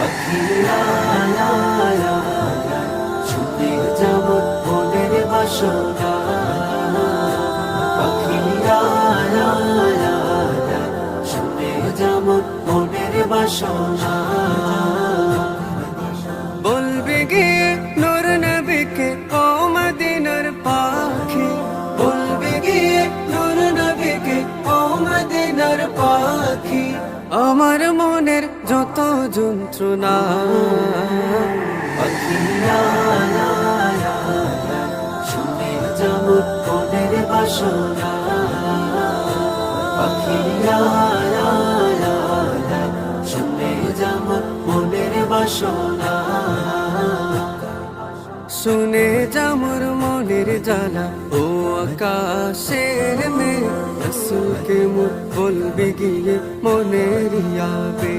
পাখিরা শুনে যেমন মনের বাসনা, পাখিরা শুনে যেমন মনের বাসনা। বলবে গিয়ে নূর নবীকে ও মদিনার পাখি, বলবে গিয়ে নূর নবীকে ও মদিনার পাখি। আমার মনের যত যন্ত্রণা, পাখিরা শুনে যেমন মনের বাসনা, পাখিরা শুনে যেমন মনের বাসনা। শুনে যামর মনের জ্বালা ও আকাশের মেয়ে, রাসূলকে মুখ বলবে গিয়ে মনের ইয়াবে।